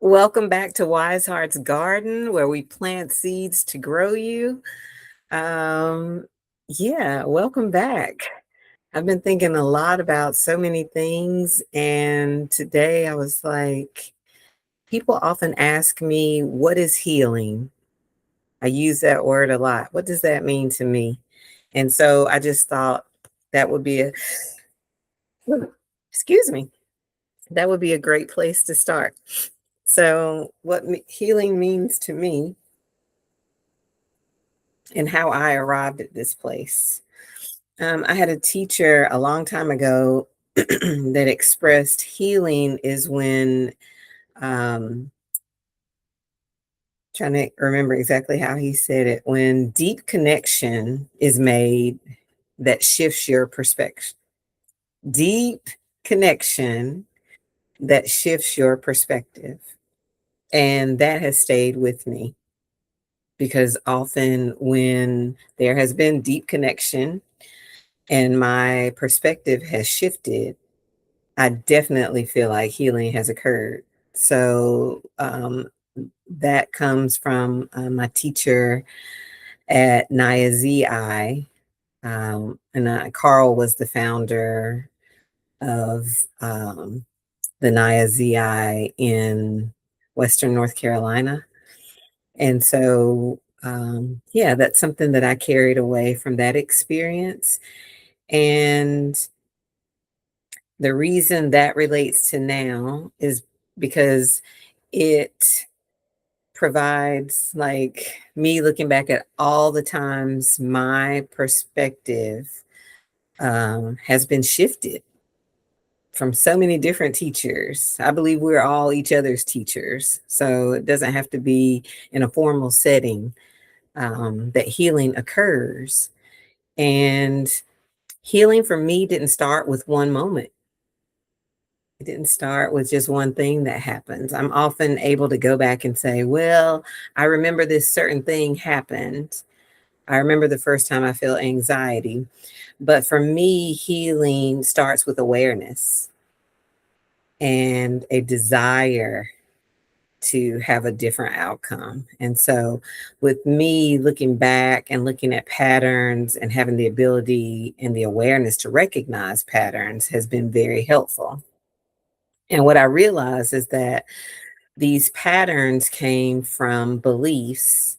Welcome back to Wise Heart's Garden, where we plant seeds to grow you. Um, yeah, welcome back. I've been thinking a lot about so many things, and today I was like, people often ask me, what is healing? I use that word a lot. What does that mean to me? And so I just thought that would be a, excuse me, that would be a great place to start. So, what healing means to me and how I arrived at this place. I had a teacher a long time ago that expressed healing is when, um, trying to remember exactly how he said it, when deep connection is made that shifts your perspective. Deep connection that shifts your perspective. And that has stayed with me because often when there has been deep connection and my perspective has shifted, I definitely feel like healing has occurred. So that comes from my teacher at NIAZI. Carl was the founder of the NIAZI in Western North Carolina. And so, yeah, that's something that I carried away from that experience. And the reason that relates to now is because it provides like me looking back at all the times my perspective has been shifted from so many different teachers. I believe we're all each other's teachers. So it doesn't have to be in a formal setting that healing occurs. And healing for me didn't start with one moment. It didn't start with just one thing that happens. I'm often able to go back and say, well, I remember this certain thing happened. I remember the first time I felt anxiety. But for me, healing starts with awareness and a desire to have a different outcome. And so, with me looking back and looking at patterns and having the ability and the awareness to recognize patterns has been very helpful. And what I realized is that these patterns came from beliefs.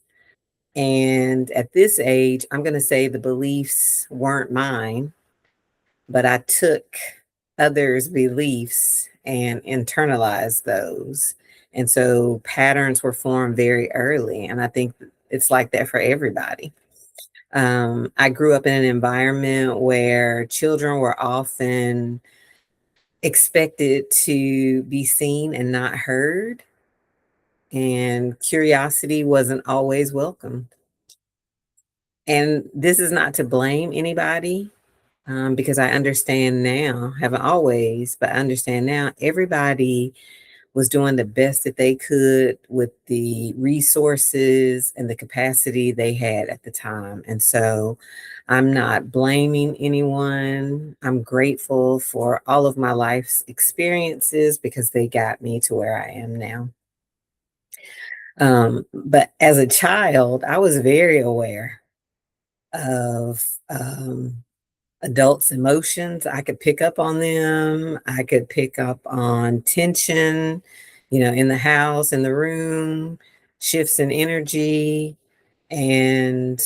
And at this age, I'm going to say the beliefs weren't mine, but I took others' beliefs and internalized those. And so patterns were formed very early. And I think it's like that for everybody. I grew up in an environment where children were often expected to be seen and not heard, and curiosity wasn't always welcome. And this is not to blame anybody, because I understand now, haven't always, but I understand now everybody was doing the best that they could with the resources and the capacity they had at the time. And so I'm not blaming anyone. I'm grateful for all of my life's experiences because they got me to where I am now. But as a child, I was very aware of adults' emotions. I could pick up on them. I could pick up on tension, in the house, in the room, shifts in energy. And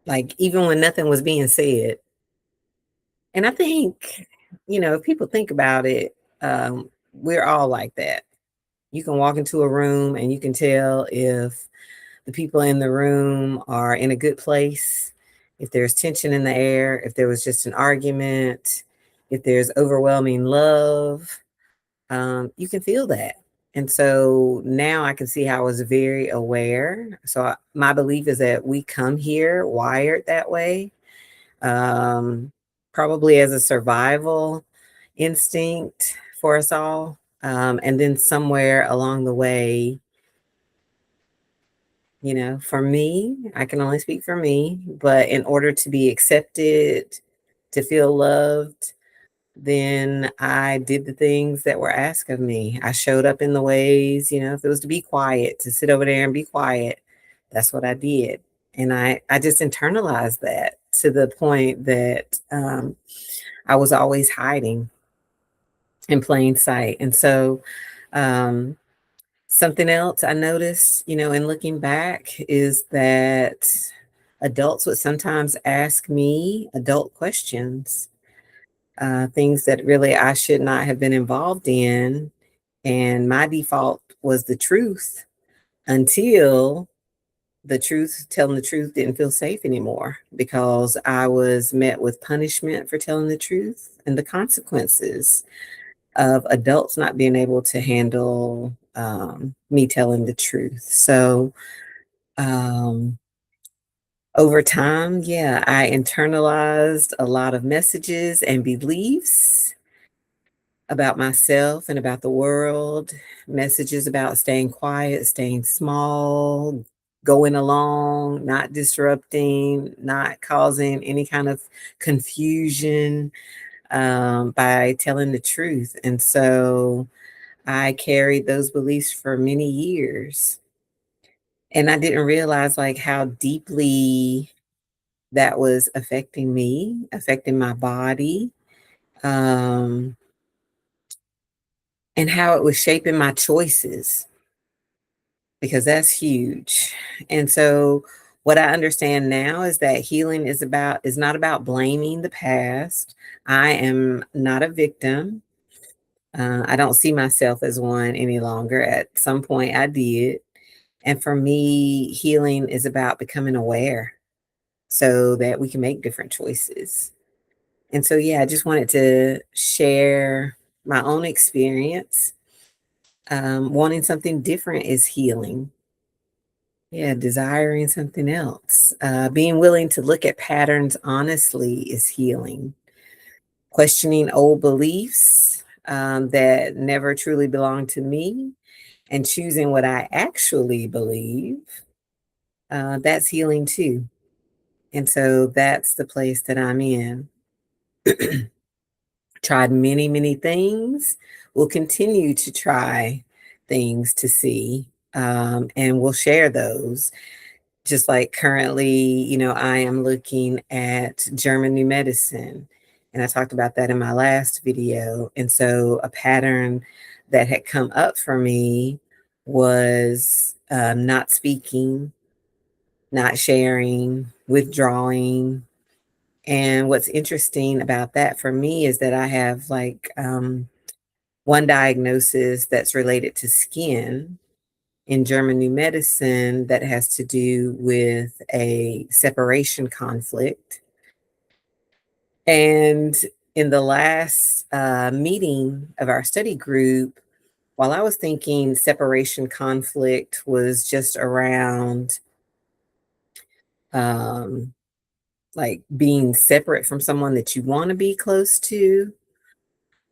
like, even when nothing was being said. And I think, if people think about it, we're all like that. You can walk into a room and you can tell if the people in the room are in a good place, if there's tension in the air, if there was just an argument, if there's overwhelming love, you can feel that. And so now I can see how I was very aware. So my belief is that we come here wired that way, um, probably as a survival instinct for us all. And then somewhere along the way, for me, I can only speak for me, but in order to be accepted, to feel loved, then I did the things that were asked of me. I showed up in the ways, if it was to be quiet, to sit over there and be quiet, that's what I did. And I just internalized that to the point that I was always hiding in plain sight. And so, um, something else I noticed, in looking back is that adults would sometimes ask me adult questions, things that really I should not have been involved in. And my default was the truth until telling the truth didn't feel safe anymore because I was met with punishment for telling the truth and the consequences of adults not being able to handle me telling the truth. So, um, over time, yeah, I internalized a lot of messages and beliefs about myself and about the world, messages about staying quiet, staying small, going along, not disrupting, not causing any kind of confusion by telling the truth. And so I carried those beliefs for many years. And I didn't realize like how deeply that was affecting me, affecting my body, um, and how it was shaping my choices because that's huge. And so what I understand now is that healing is not about blaming the past. I am not a victim. I don't see myself as one any longer. At some point I did. And for me, healing is about becoming aware so that we can make different choices. And so, yeah, I just wanted to share my own experience. Wanting something different is healing. Yeah, desiring something else. Being willing to look at patterns honestly is healing. Questioning old beliefs that never truly belonged to me and choosing what I actually believe, that's healing too. And so that's the place that I'm in. Tried many, many things. We'll continue to try things to see, and we'll share those. Just like currently, I am looking at German new medicine, and I talked about that in my last video. And so a pattern that had come up for me was not speaking, not sharing, withdrawing. And what's interesting about that for me is that I have like one diagnosis that's related to skin in German new medicine that has to do with a separation conflict. And in the last meeting of our study group, while I was thinking separation conflict was just around um, like being separate from someone that you want to be close to,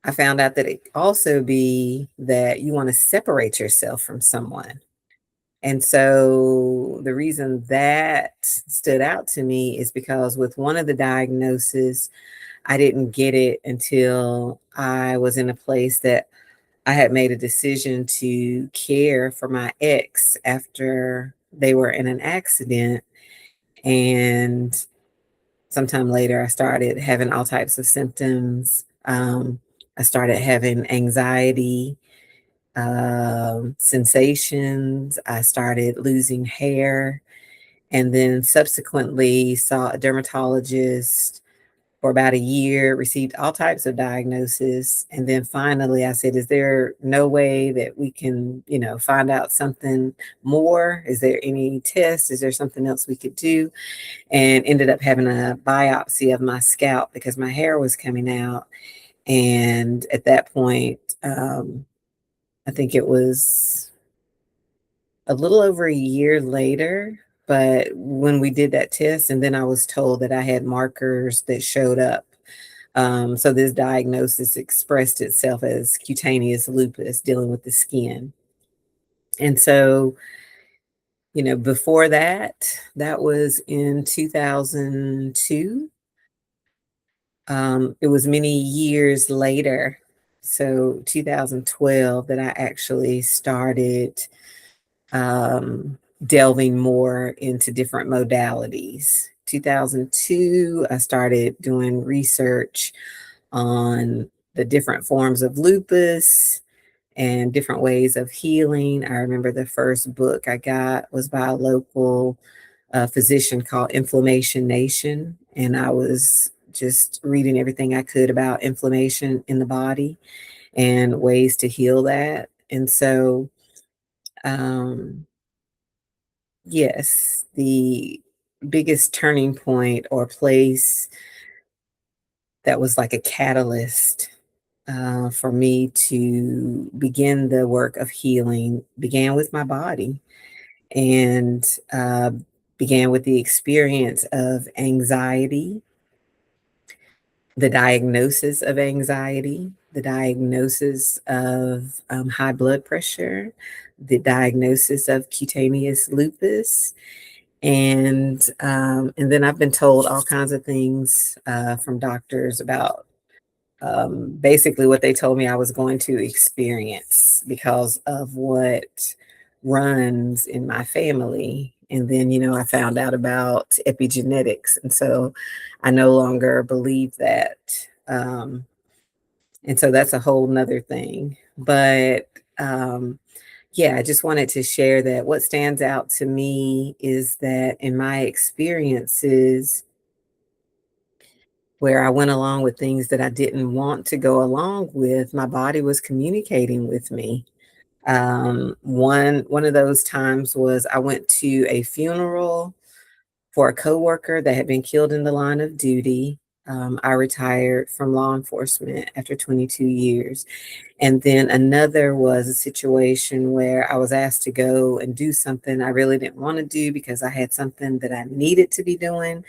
I found out that it also be that you want to separate yourself from someone. And so the reason that stood out to me is because with one of the diagnoses, I didn't get it until I was in a place that I had made a decision to care for my ex after they were in an accident. And sometime later, I started having all types of symptoms. I started having anxiety, sensations. I started losing hair, and then subsequently saw a dermatologist for about a year, received all types of diagnoses. And then finally I said, is there no way that we can, find out something more? Is there any test? Is there something else we could do? And ended up having a biopsy of my scalp because my hair was coming out. And at that point, I think it was a little over a year later, but when we did that test, and then I was told that I had markers that showed up. So this diagnosis expressed itself as cutaneous lupus, dealing with the skin. And so, before that, that was in 2002. It was many years later, so 2012, that I actually started delving more into different modalities. 2002, I started doing research on the different forms of lupus and different ways of healing. I remember the first book I got was by a local physician called Inflammation Nation, and I was just reading everything I could about inflammation in the body and ways to heal that. And so, um, yes, the biggest turning point or place that was like a catalyst for me to begin the work of healing began with my body, and began with the experience of anxiety, the diagnosis of anxiety, the diagnosis of high blood pressure, the diagnosis of cutaneous lupus, and then I've been told all kinds of things from doctors about basically what they told me I was going to experience because of what runs in my family. And then, I found out about epigenetics. And so I no longer believe that. Um, and so that's a whole nother thing. But yeah, I just wanted to share that what stands out to me is that in my experiences, where I went along with things that I didn't want to go along with, my body was communicating with me. One of those times was I went to a funeral for a coworker that had been killed in the line of duty. I retired from law enforcement after 22 years. And then another was a situation where I was asked to go and do something I really didn't want to do because I had something that I needed to be doing.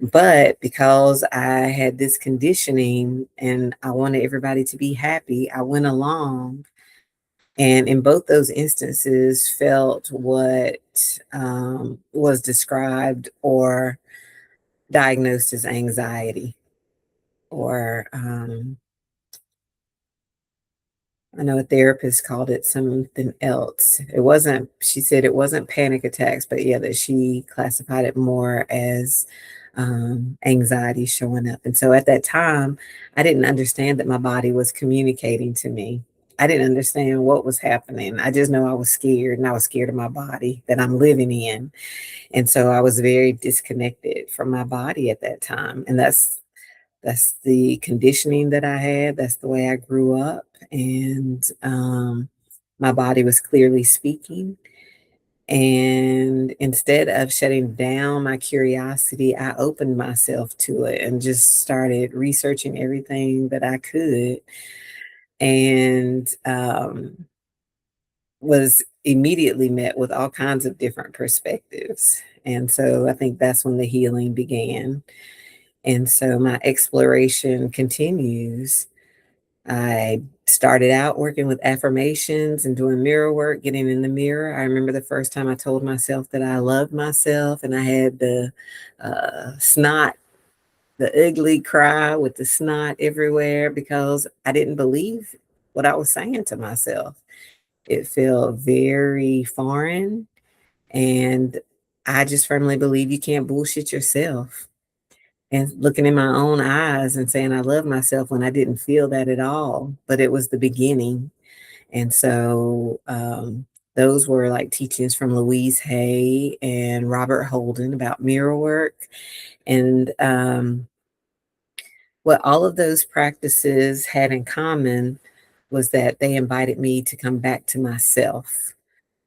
But because I had this conditioning and I wanted everybody to be happy, I went along. And in both those instances, felt what was described or diagnosed as anxiety, or I know a therapist called it something else. It wasn't, she said it wasn't panic attacks, but yeah, that she classified it more as anxiety showing up. And so at that time, I didn't understand that my body was communicating to me. I didn't understand what was happening. I just know I was scared, and I was scared of my body that I'm living in. And so I was very disconnected from my body at that time. And that's the conditioning that I had. That's the way I grew up. And my body was clearly speaking. And instead of shutting down my curiosity, I opened myself to it and just started researching everything that I could, and was immediately met with all kinds of different perspectives. And so I think that's when the healing began. And so my exploration continues. I started out working with affirmations and doing mirror work, getting in the mirror. I remember the first time I told myself that I loved myself, and I had the snot, the ugly cry with the snot everywhere because I didn't believe what I was saying to myself. It felt very foreign. And I just firmly believe you can't bullshit yourself. And looking in my own eyes and saying I love myself when I didn't feel that at all, but it was the beginning. And so those were like teachings from Louise Hay and Robert Holden about mirror work. And what all of those practices had in common was that they invited me to come back to myself,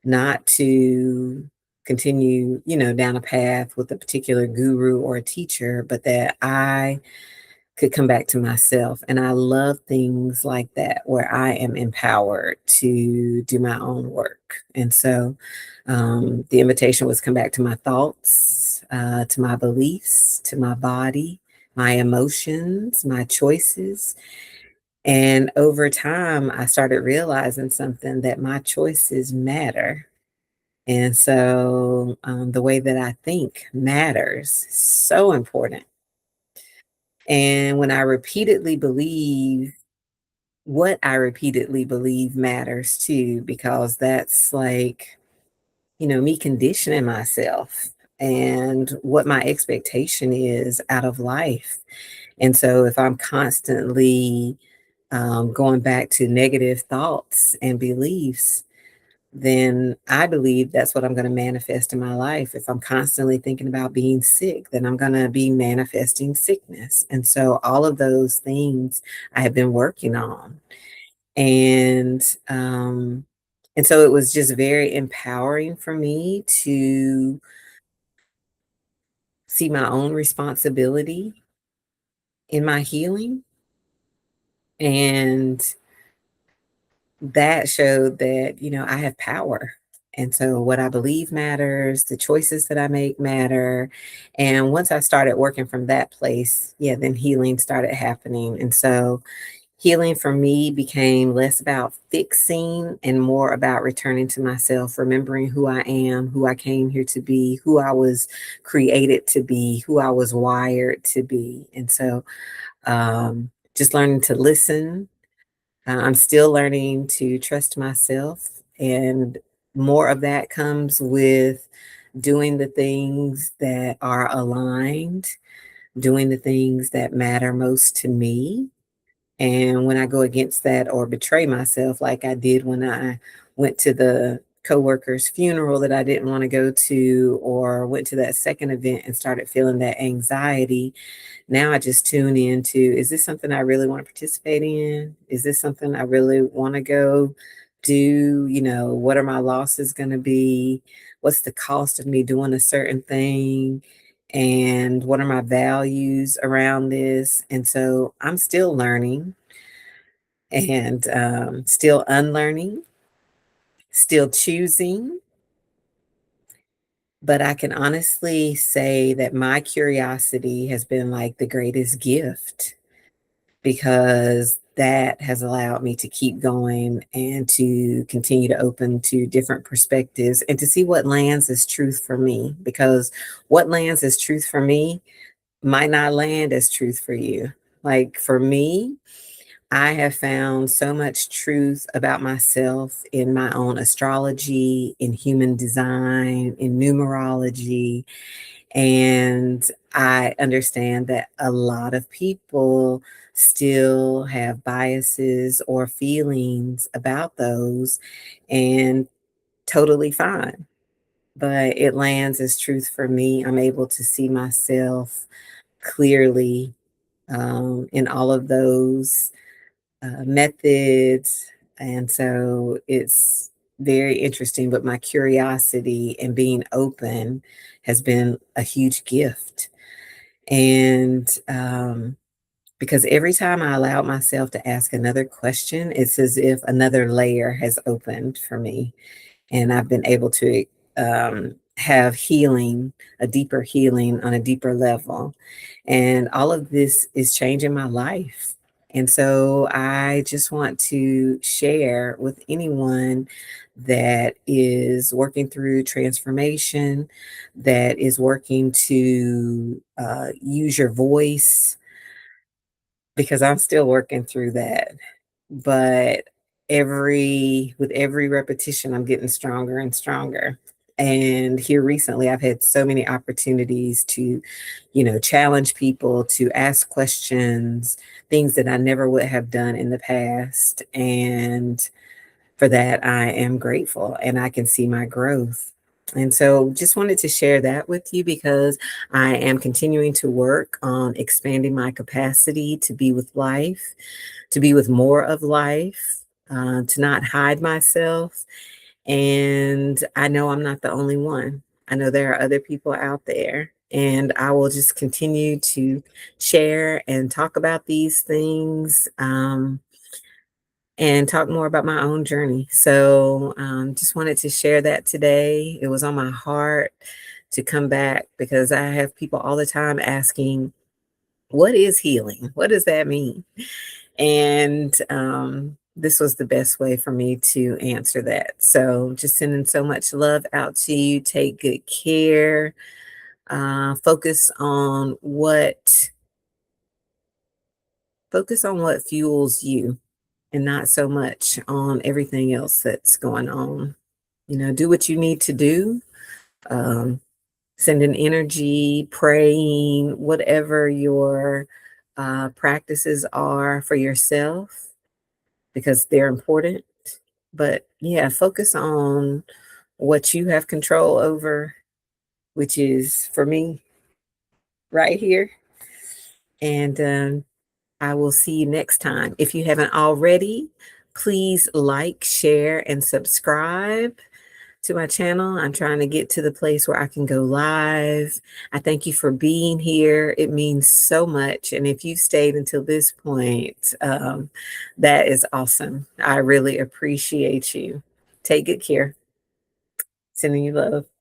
not to continue, down a path with a particular guru or a teacher, but that I could come back to myself. And I love things like that where I am empowered to do my own work. And so the invitation was come back to my thoughts, to my beliefs, to my body, my emotions, my choices. And over time, I started realizing something, that my choices matter. And so the way that I think matters, so important. And when I repeatedly believe what I repeatedly believe matters too, because that's like, me conditioning myself and what my expectation is out of life. And so if I'm constantly going back to negative thoughts and beliefs, then I believe that's what I'm going to manifest in my life. If I'm constantly thinking about being sick, then I'm going to be manifesting sickness. And so all of those things I have been working on. And and so it was just very empowering for me to see my own responsibility in my healing. And that showed that, I have power. And so what I believe matters, the choices that I make matter. And once I started working from that place, yeah, then healing started happening. And so healing for me became less about fixing and more about returning to myself, remembering who I am, who I came here to be, who I was created to be, who I was wired to be. And so just learning to listen. I'm still learning to trust myself, and more of that comes with doing the things that are aligned, doing the things that matter most to me. And when I go against that or betray myself, like I did when I went to the coworker's funeral that I didn't want to go to, or went to that second event and started feeling that anxiety, now I just tune into, is this something I really want to participate in? Is this something I really want to go do? What are my losses going to be? What's the cost of me doing a certain thing? And what are my values around this? And so I'm still learning and still unlearning, still choosing. But I can honestly say that my curiosity has been like the greatest gift, because that has allowed me to keep going and to continue to open to different perspectives and to see what lands as truth for me. Because what lands as truth for me might not land as truth for you. Like for me, I have found so much truth about myself in my own astrology, in human design, in numerology. And I understand that a lot of people still have biases or feelings about those, and totally fine. But it lands as truth for me. I'm able to see myself clearly in all of those methods. And so it's very interesting, but my curiosity and being open has been a huge gift. And because every time I allowed myself to ask another question, it's as if another layer has opened for me. And I've been able to have healing, a deeper healing on a deeper level. And all of this is changing my life. And so I just want to share with anyone that is working through transformation, that is working to use your voice, because I'm still working through that. But with every repetition, I'm getting stronger and stronger. And here recently, I've had so many opportunities to, challenge people, to ask questions, things that I never would have done in the past. And for that, I am grateful and I can see my growth. And so just wanted to share that with you, because I am continuing to work on expanding my capacity to be with life, to be with more of life, to not hide myself. And I know I'm not the only one. I know there are other people out there. And I will just continue to share and talk about these things. And talk more about my own journey. So just wanted to share that today. It was on my heart to come back, because I have people all the time asking, what is healing? What does that mean? And this was the best way for me to answer that. So just sending so much love out to you. Take good care. Focus on what Focus on what fuels you and not so much on everything else that's going on. Do what you need to do. Um, Sending energy, praying, whatever your practices are for yourself, because they're important. But yeah, focus on what you have control over, which is for me right here. And I will see you next time. If you haven't already, please like, share, and subscribe to my channel. I'm trying to get to the place where I can go live. I thank you for being here. It means so much. And if you stayed until this point, that is awesome. I really appreciate you. Take good care. Sending you love.